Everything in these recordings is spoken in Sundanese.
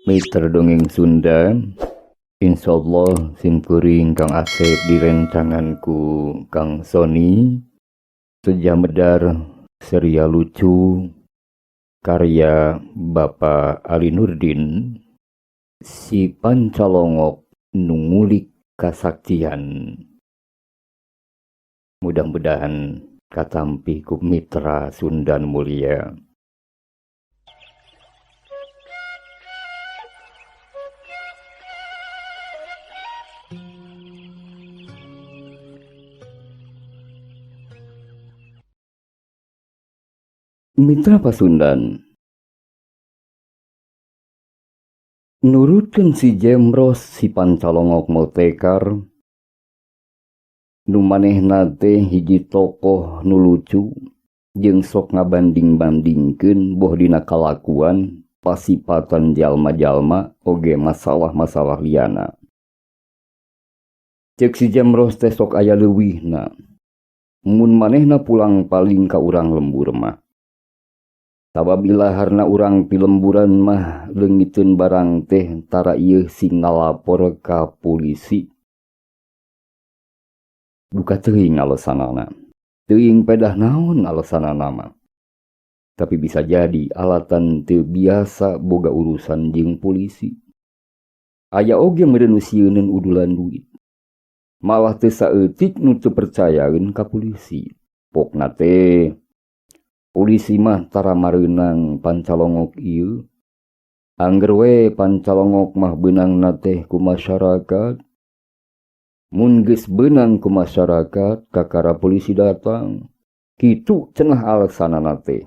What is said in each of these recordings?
Mitra dongeng Sunda, insyaallah simkuring Kang Asep direncanganku Kang Sony, Sejamedar serial lucu karya Bapak Ali Nurdin, si Pancalongok nungulik kasaktian. Mudah-mudahan katampi ku mitra Sundan mulia. Mitra Pasundan, nurutkeun si Jemros si Pancalongok Motekar, nu manehna teh hiji tokoh nu lucu jeung sok ngabanding-bandingkeun boh dina kalakuan pasipatan jalma-jalma oge masalah-masalah liana. Ceuk si Jemros teh sok aya leuwihna, mun manehna pulang paling ka urang lembur mah. Sababila harna urang pilemburan mah leungiteun barang teh tara ieu sing ngalapor ka polisi. Buka teuing alesanana. Teuing pedah naon alesanana mah. Tapi bisa jadi alatan teu biasa boga urusan jeung polisi. Aya oge meureun nu sieuneun udulan duit. Malah teu saeutik nu teu percayaeun ka polisi. Pokna teh polisi mah tara mareunang Pancalongok ieu. Angger we Pancalongok mah beunangna teh ku masyarakat. Mun geus beunang ku masyarakat kakara polisi datang. Kitu cenah alasanana teh.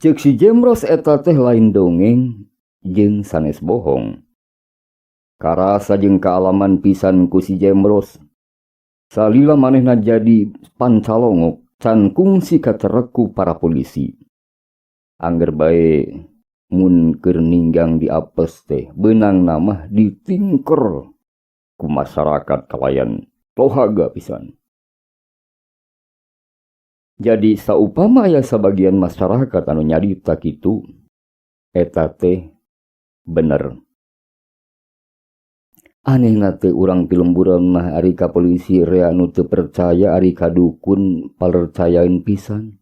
Ceuk si Jemros eta teh lain dongeng jeung sanes bohong. Karasa jeung kaalaman pisan ku si Jemros. Salila manehna jadi Pancalongok can kungsi kacereku para polisi. Angger bae mun keur ninggang di apes teh beunang namah ditingker ku masyarakat kalayan tohaga pisan. Jadi saupama aya sabagian masyarakat anu nyarita kitu eta teh bener. Anehna teh urang pilemburan mah ari ka polisi rea nu teu percaya ari ka dukun palercayaeun pisan.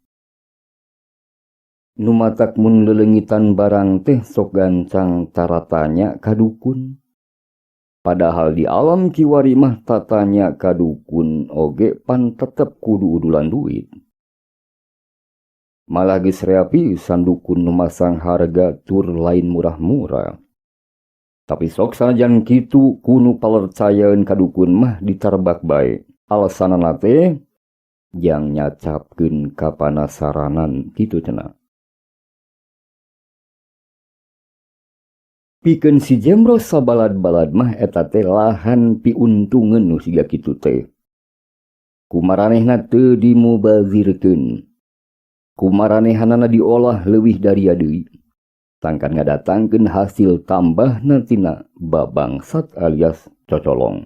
Nu matak mun leuleugitan barang teh sok gancang cara tanya ka dukun. Padahal di alam kiwari mah tatanya ka dukun oge pan tetep kudu udulan duit. Malah geus rea pisan dukun nu masang harga tur lain murah-murah. Tapi sok sanajan kitu kudu palercayaeun ka dukun mah ditarbak bae. Alasanana teh jang nyacapkeun kapanasaranan kitu cenah. Pikeun si Jemros sabalad-balad mah eta teh lahan piuntungeun nu siga kitu teh. Kumaranehna teu dimubazirkeun. Kumaranehanana diolah leuwih dari deui. Sangkan ngadatangkeun hasil tambahna tina babangsat alias cocolong.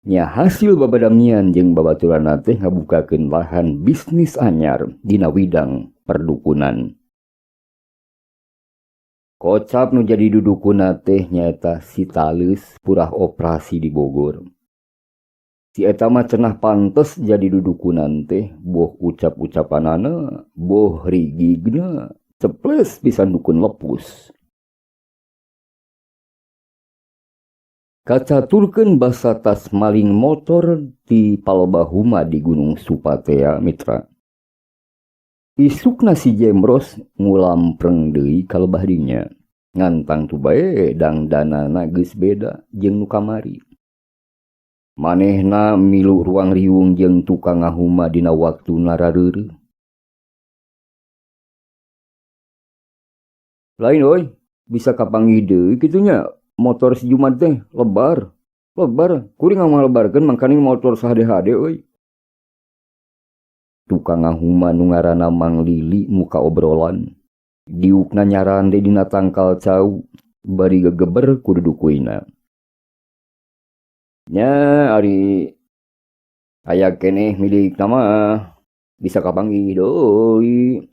Nya hasil babadamian jeung babaturanna teh ngabukakeun lahan bisnis anyar dina widang perdukunan. Kocap nu jadi dudukuna teh nyaeta si Taleus purah operasi di Bogor. Si eta mah cenah pantes jadi dudukunan teh boh ucap-ucapanana, boh rigigna, ceples pisan dukun lepus. Kacaturkeun basa tas maling motor di Palebahuma di Gunung Supatea mitra. Isukna si Jemros ngulampreng deui ka lebah dinya. Ngantang tu bae dangdanana geus beda jeung nu kamari. Manehna milu ruang riung jeung tukang ngahuma dina waktuna rareureuh. Lain oi, bisa kapanggih deui kitu nya motor si Jumat teh lebar. Kuring ngalebarkeun mangkana motor sahade-hade oi. Tukang ngahuma nu ngaranna Mang Lili muka obrolan. Diukna nyaran de dina tangkal cau bari gegeber ku dudukuina. Nya ari aya keneh milik nama bisa kapanggih deui.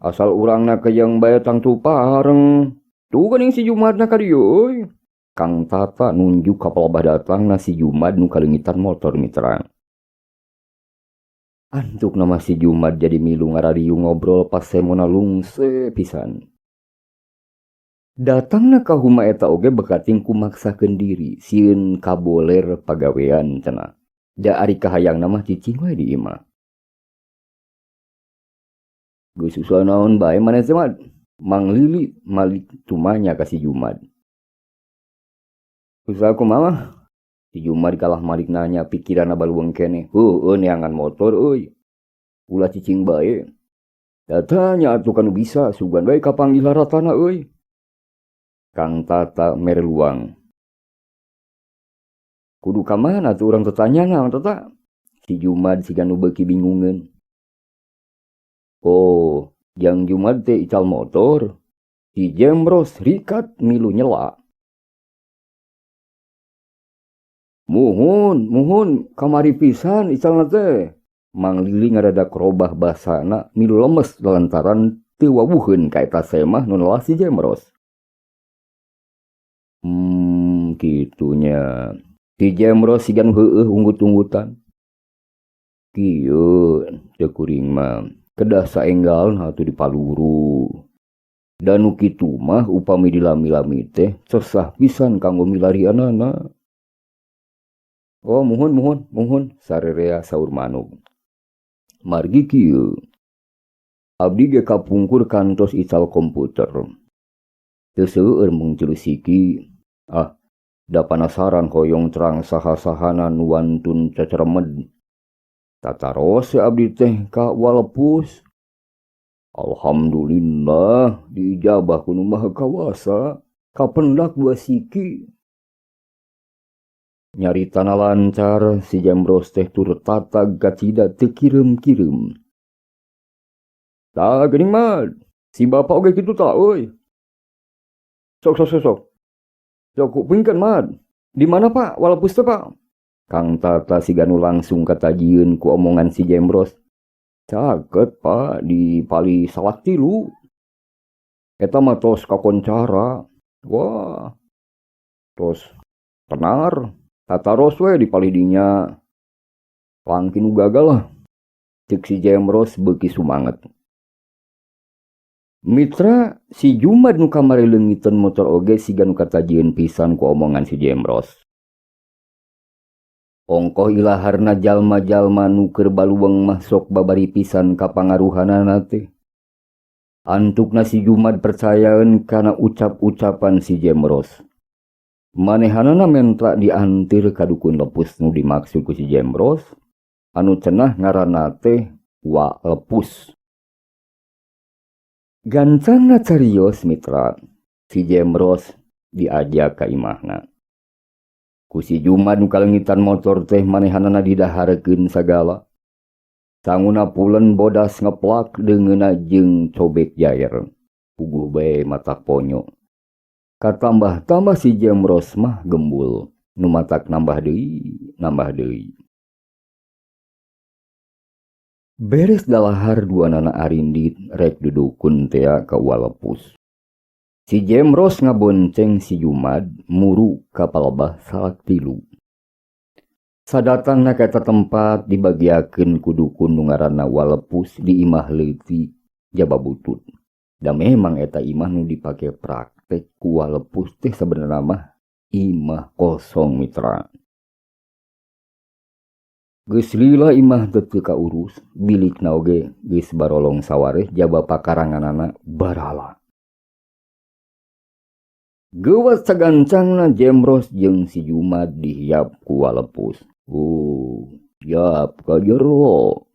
Asal urangna kejang bae tang tu pareng. Tuh geuning si Jumadna ka dieu euy. Kang Tata nunjuk ka palabah datang na si Jumad nu kalengitan motor mitra. Antuk nama si Jumad jadi milu ngarariu ngobrol pas semona lungse pisan. Datangna ka huma eta oge bekating kumaksakeun diri sieun kaboler pagawean cenah. Da ari kahayang nama cicing we di imah. Geus susah naon bae maneh teh mah. Mang Lili malik tumanya ka si Jumad. Usaha kumaha? Si Jumad kalah malik nanya pikiranna balueng keneh. Heueuh neangan motor euy. Ulah cicing bae. Datanya atuh kanu bisa sugan bae kapanggil haratana euy. Kang Tata mere luang. Kudu ka mana tuh urang tetanya naon tata? Si Jumad siga nu beuki bingungeun. Oh, yang Jumad teh ical motor. Si Jemros rikat milu nyela. Muhun, kamari pisan icalna teh. Mang Lili ngadadak robah basana milu lemes lantaran teu wawuheun ka eta semah nu lelah si Jemros. Kitunya. Si Jemros siga nu heueuh unggut-unggutan. Kieu teu kuring mah. Kedah saenggalna atuh dipaluru. Dan nu kitu mah upami dilami-lami teh sesah pisan kanggo milarianana. Oh muhun sarerea saur manuk. Margi kieu. Abdi ge kapungkur kantos ical komputer. Teu seueur mung celusiki. Da panasaran hoyong terang saha-sahana nu wantun ceceremed. Tataros abdi teh ka walepus. Alhamdulillah diijabah ku nu Maha Kawasa. Kapendak dua siki. Nyaritana lancar si Jemros teh tur tata gacida teu kireum-kireum. Tah geuning mah si bapak oge kitu tah euy. Sok. Sok pingkeun mah. Di mana Pak? Walepus teh Pak. Kang Tata siganu langsung katajieun ku omongan si Jemros. Caket Pak di Pali Salak 3. Eta mah tos kakoncara. Wah. Tos tenar. Tataros we di Pali dinya. Langkin gagal lah. Cek si Jemros beuki sumanget. Mitra si Jumad nu kamari leungiteun motor oge siganu katajieun pisan ku omongan si Jemros. Ongkoh ilaharna jalma-jalma nu keur baluweng mah sok babari pisan ka pangaruhanana teh. Antukna si Jumad percayaeun kana ucap-ucapan si Jemros. Manehanana mentra diantir ka dukun lepus nu dimaksud ku si Jemros. Anu cenah ngaranna teh Walepus. Gancangna carios mitra. Si Jemros diajak ka imahna. Ku si Jumad nu kalengitan motor teh manehanana didaharekeun sagala. Sanguna pulen bodas ngeplak deungeuna jeung cobek jair. Puguh bae mata ponyo. Katambah-tambah si Jemros mah gembul. Nu matak nambah deui. Beres dalahar duanana arindit rek dudukun tea ka Walepus. Si Jemros ngabonceng si Jumad muru ka Palebah Salak 3. Sadatangna ka eta tempat dibagiakeun ku dukun nu ngaranna Walepus di imah leutik Jababutut. Da memang eta imah nu dipake praktek ku Walepus teh sabenerna mah imah kosong mitra. Geus lila imah teu kaurus, bilikna oge geus barolong sawareh jaba pakaranganana barala. Geuwas sagancangna Jemros jeung si Jumad dihiap ku Walepus. Hiap ka jero.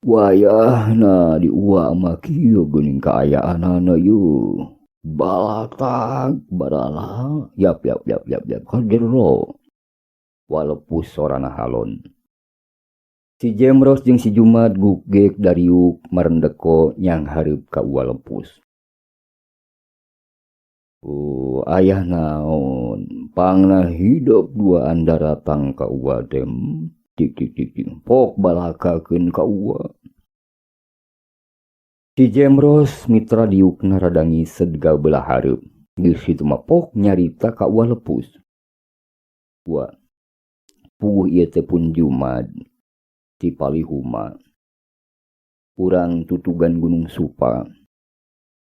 Wayahna di uwa mah kieu geuning kaayaanana yeuh. Balatag barala, yap ka jero. Walepus sorana halon. Si Jemros jeung si Jumad gugek dariuk marendeko nyang hareup ka Walepus. Ayah naon, pangna hidup dua anda datang ka uwa dem. Tik. Pok balakakeun ka uwa. Si Jemros mitra diukna radangi sedgal belah hareup. Geus kitu mah pok nyarita ka ulah lepus. Wa puguh ieu teh pun Jumad ti Palihuma. Urang tutugan Gunung Supa.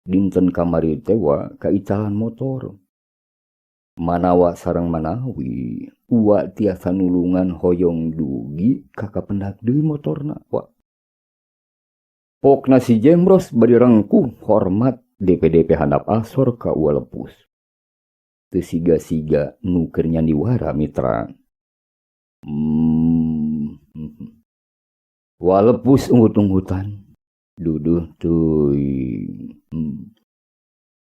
Dinten kamari teh wa kaicalan motor. Manawa sareng manawi, uwa tiasa nulungan hoyong dugi kakak pendak deui motorna wa. Pokna si Jemros bari rengkuh hormat DPDP handap asor ka uwa lepus. Teu siga-siga nu keur nyandi wara mitra. Uwa lepus unggut-unggutan. Duduh teuing.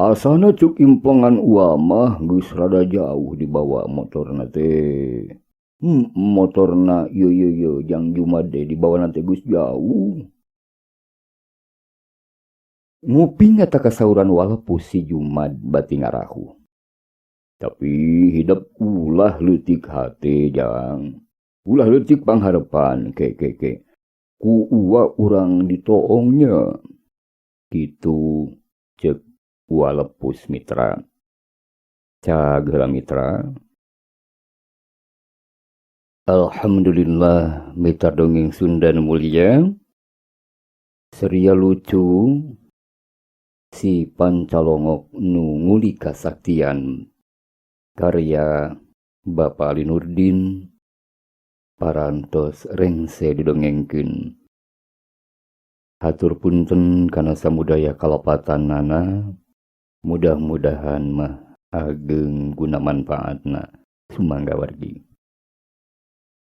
Asana cuk implengan uwa mah geus rada jauh dibawa motorna teh. Motorna yo jang Jumad deh dibawa nanti geus jauh. Nguping eta kasauran walepus si Jumad bati ngarahu. Tapi hidup ulah leutik hate jang. Ulah leutik pangharepan ke. Ku uwa urang ditoongnya. Kitu cek walepus mitra. Cageula mitra. Alhamdulillah mitra dongeng Sunda nu mulia. Seria lucu si Pancalongok nu nguli kasaktian karya Bapak Ali Nurdin parantos rengse didongengkeun. Hatur punten kana samudaya kalapatanana, mudah-mudahan mah ageng guna manfaatna. Sumangga wargi.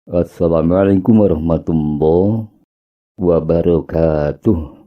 Assalamualaikum warahmatullahi wabarakatuh.